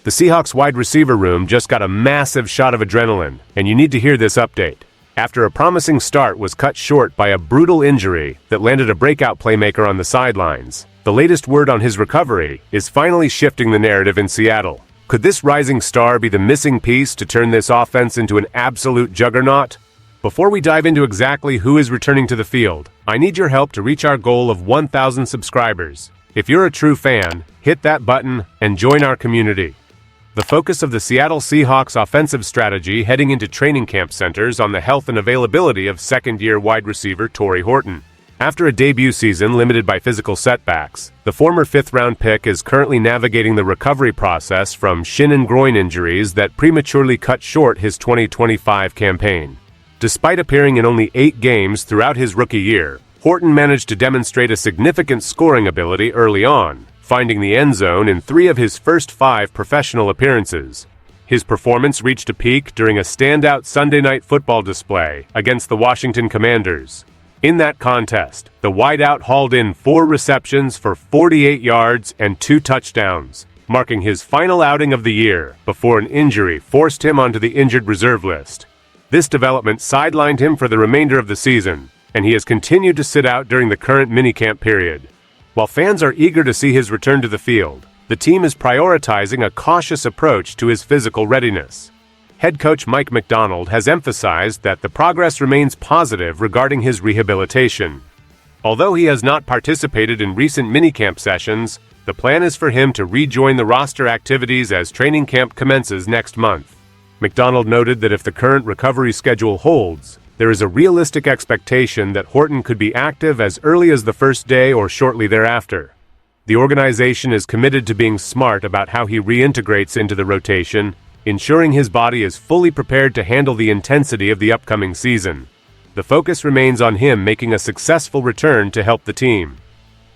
The Seahawks wide receiver room just got a massive shot of adrenaline, and you need to hear this update. After a promising start was cut short by a brutal injury that landed a breakout playmaker on the sidelines, the latest word on his recovery is finally shifting the narrative in Seattle. Could this rising star be the missing piece to turn this offense into an absolute juggernaut? Before we dive into exactly who is returning to the field, I need your help to reach our goal of 1,000 subscribers. If you're a true fan, hit that button and join our community. The focus of the Seattle Seahawks offensive strategy heading into training camp centers on the health and availability of second-year wide receiver Tory Horton. After a debut season limited by physical setbacks, the former fifth-round pick is currently navigating the recovery process from shin and groin injuries that prematurely cut short his 2025 campaign. Despite appearing in only 8 games throughout his rookie year, Horton managed to demonstrate a significant scoring ability early on, finding the end zone in 3 of his first 5 professional appearances. His performance reached a peak during a standout Sunday Night Football display against the Washington Commanders. In that contest, the wideout hauled in 4 receptions for 48 yards and 2 touchdowns, marking his final outing of the year before an injury forced him onto the injured reserve list. This development sidelined him for the remainder of the season, and he has continued to sit out during the current minicamp period. While fans are eager to see his return to the field, the team is prioritizing a cautious approach to his physical readiness. Head coach Mike Macdonald has emphasized that the progress remains positive regarding his rehabilitation. Although he has not participated in recent minicamp sessions, the plan is for him to rejoin the roster activities as training camp commences next month. Macdonald noted that if the current recovery schedule holds, there is a realistic expectation that Horton could be active as early as the first day or shortly thereafter. The organization is committed to being smart about how he reintegrates into the rotation, ensuring his body is fully prepared to handle the intensity of the upcoming season. The focus remains on him making a successful return to help the team.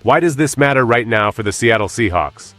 Why does this matter right now for the Seattle Seahawks?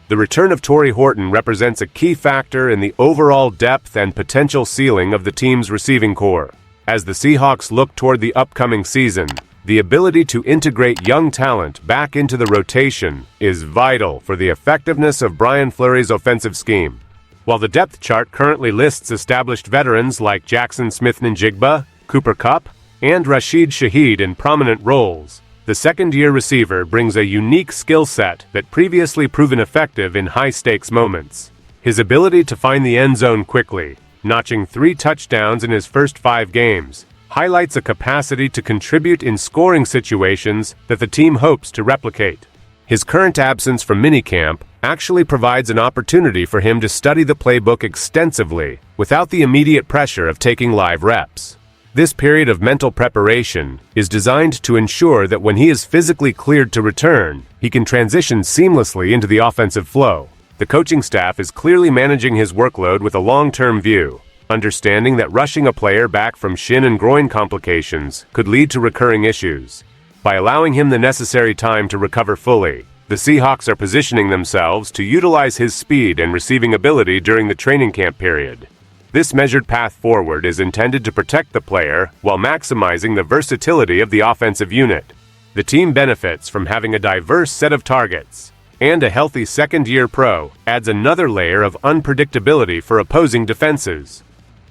The return of Tory Horton represents a key factor in the overall depth and potential ceiling of the team's receiving corps. As the Seahawks look toward the upcoming season, the ability to integrate young talent back into the rotation is vital for the effectiveness of Brian Fleury's offensive scheme. While the depth chart currently lists established veterans like Jackson Smith-Njigba, Cooper Kupp, and Rashid Shaheed in prominent roles, the second-year receiver brings a unique skill set that previously proven effective in high-stakes moments. His ability to find the end zone quickly, notching 3 touchdowns in his first 5 games, highlights a capacity to contribute in scoring situations that the team hopes to replicate. His current absence from minicamp actually provides an opportunity for him to study the playbook extensively without the immediate pressure of taking live reps. This period of mental preparation is designed to ensure that when he is physically cleared to return, he can transition seamlessly into the offensive flow. The coaching staff is clearly managing his workload with a long-term view, understanding that rushing a player back from shin and groin complications could lead to recurring issues. By allowing him the necessary time to recover fully, the Seahawks are positioning themselves to utilize his speed and receiving ability during the training camp period. This measured path forward is intended to protect the player while maximizing the versatility of the offensive unit. The team benefits from having a diverse set of targets, and a healthy second-year pro adds another layer of unpredictability for opposing defenses.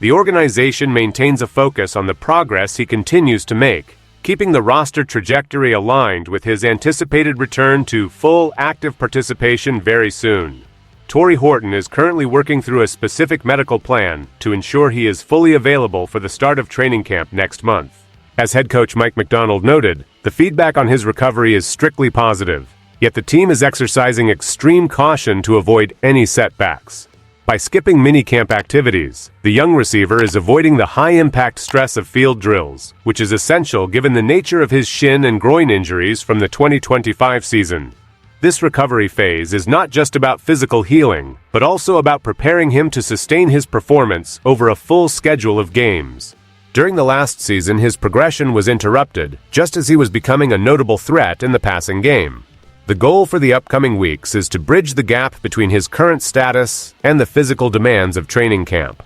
The organization maintains a focus on the progress he continues to make, keeping the roster trajectory aligned with his anticipated return to full active participation very soon. Tory Horton is currently working through a specific medical plan to ensure he is fully available for the start of training camp next month. As head coach Mike Macdonald noted, the feedback on his recovery is strictly positive. Yet the team is exercising extreme caution to avoid any setbacks. By skipping minicamp activities, the young receiver is avoiding the high-impact stress of field drills, which is essential given the nature of his shin and groin injuries from the 2025 season. This recovery phase is not just about physical healing, but also about preparing him to sustain his performance over a full schedule of games. During the last season, his progression was interrupted, just as he was becoming a notable threat in the passing game. The goal for the upcoming weeks is to bridge the gap between his current status and the physical demands of training camp.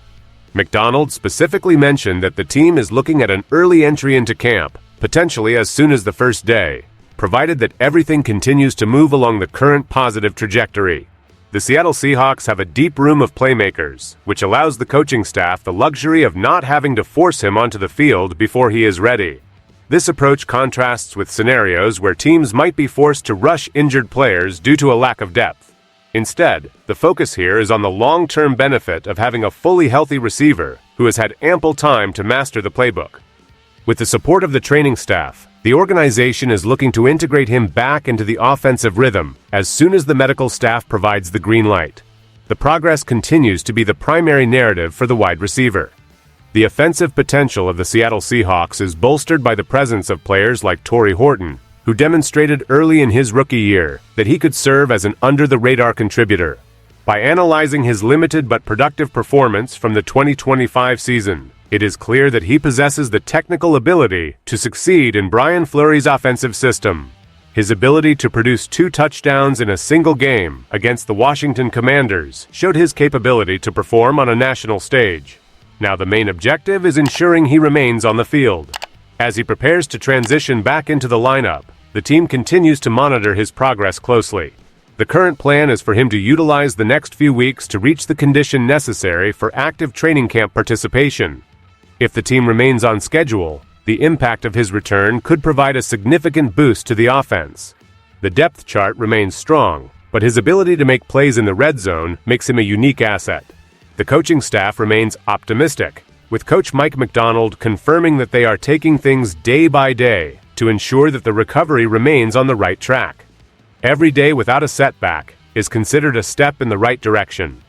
Macdonald specifically mentioned that the team is looking at an early entry into camp, potentially as soon as the first day, provided that everything continues to move along the current positive trajectory. The Seattle Seahawks have a deep room of playmakers, which allows the coaching staff the luxury of not having to force him onto the field before he is ready. This approach contrasts with scenarios where teams might be forced to rush injured players due to a lack of depth. Instead, the focus here is on the long-term benefit of having a fully healthy receiver who has had ample time to master the playbook. With the support of the training staff, the organization is looking to integrate him back into the offensive rhythm as soon as the medical staff provides the green light. The progress continues to be the primary narrative for the wide receiver. The offensive potential of the Seattle Seahawks is bolstered by the presence of players like Tory Horton, who demonstrated early in his rookie year that he could serve as an under-the-radar contributor. By analyzing his limited but productive performance from the 2025 season, it is clear that he possesses the technical ability to succeed in Brian Fleury's offensive system. His ability to produce 2 touchdowns in a single game against the Washington Commanders showed his capability to perform on a national stage. Now the main objective is ensuring he remains on the field. As he prepares to transition back into the lineup, the team continues to monitor his progress closely. The current plan is for him to utilize the next few weeks to reach the condition necessary for active training camp participation. If the team remains on schedule, the impact of his return could provide a significant boost to the offense. The depth chart remains strong, but his ability to make plays in the red zone makes him a unique asset. The coaching staff remains optimistic, with Coach Mike Macdonald confirming that they are taking things day by day to ensure that the recovery remains on the right track. Every day without a setback is considered a step in the right direction.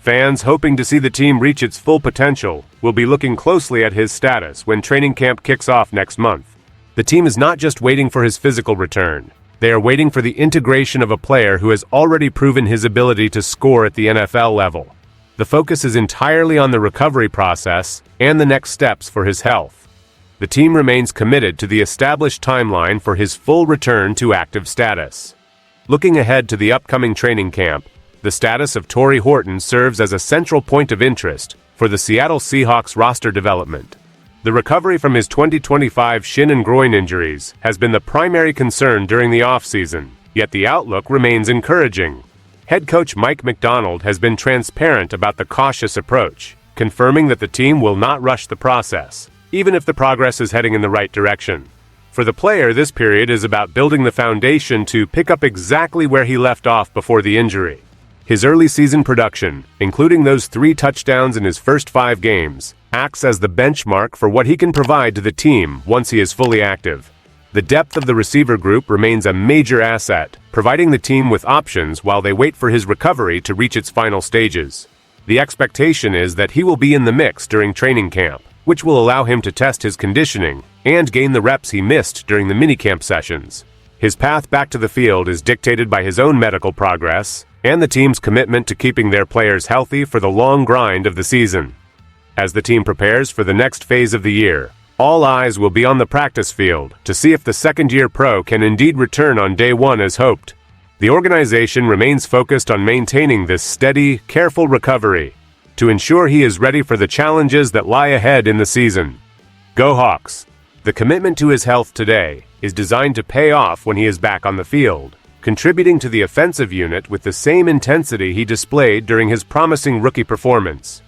Fans hoping to see the team reach its full potential will be looking closely at his status when training camp kicks off next month. The team is not just waiting for his physical return. They are waiting for the integration of a player who has already proven his ability to score at the NFL level. The focus is entirely on the recovery process and the next steps for his health. The team remains committed to the established timeline for his full return to active status. Looking ahead to the upcoming training camp, the status of Tory Horton serves as a central point of interest for the Seattle Seahawks roster development. The recovery from his 2025 shin and groin injuries has been the primary concern during the offseason, yet the outlook remains encouraging. Head coach Mike Macdonald has been transparent about the cautious approach, confirming that the team will not rush the process, even if the progress is heading in the right direction. For the player, this period is about building the foundation to pick up exactly where he left off before the injury. His early season production, including those 3 touchdowns in his first 5 games, acts as the benchmark for what he can provide to the team once he is fully active. The depth of the receiver group remains a major asset, providing the team with options while they wait for his recovery to reach its final stages. The expectation is that he will be in the mix during training camp, which will allow him to test his conditioning and gain the reps he missed during the minicamp sessions. His path back to the field is dictated by his own medical progress and the team's commitment to keeping their players healthy for the long grind of the season. As the team prepares for the next phase of the year, all eyes will be on the practice field to see if the second-year pro can indeed return on day 1 as hoped. The organization remains focused on maintaining this steady, careful recovery to ensure he is ready for the challenges that lie ahead in the season. Go Hawks! The commitment to his health today is designed to pay off when he is back on the field, contributing to the offensive unit with the same intensity he displayed during his promising rookie performance.